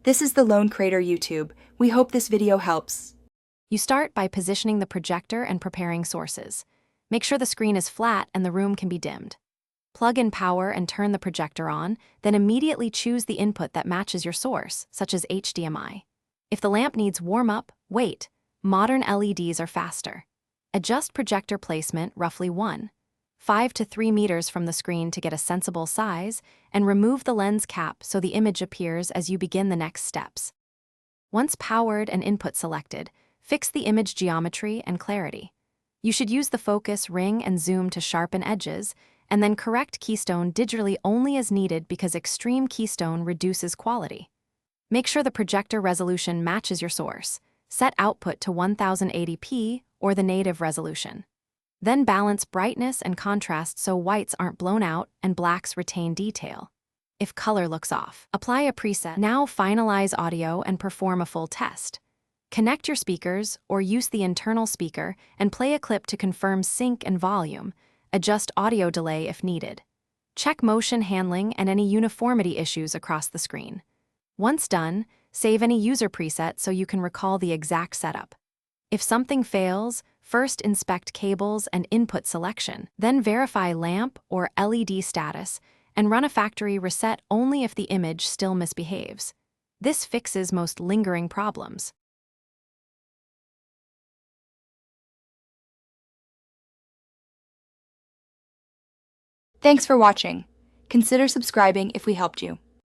This is the Lone Crater YouTube. We hope this video helps. You start by positioning the projector and preparing sources. Make sure the screen is flat and the room can be dimmed. Plug in power and turn the projector on, then immediately choose the input that matches your source, such as HDMI. If the lamp needs warm-up, wait. Modern LEDs are faster. Adjust projector placement roughly 1.5 to 3 meters from the screen to get a sensible size, and remove the lens cap so the image appears as you begin the next steps. Once powered and input selected, fix the image geometry and clarity. You should use the focus, ring, and zoom to sharpen edges, and then correct keystone digitally only as needed because extreme keystone reduces quality. Make sure the projector resolution matches your source. Set output to 1080p or the native resolution. Then balance brightness and contrast so whites aren't blown out and blacks retain detail. If color looks off, apply a preset. Now finalize audio and perform a full test. Connect your speakers or use the internal speaker and play a clip to confirm sync and volume. Adjust audio delay if needed. Check motion handling and any uniformity issues across the screen. Once done, save any user preset so you can recall the exact setup. If something fails, first inspect cables and input selection, then verify lamp or LED status, and run a factory reset only if the image still misbehaves. This fixes most lingering problems. Thanks for watching. Consider subscribing if we helped you.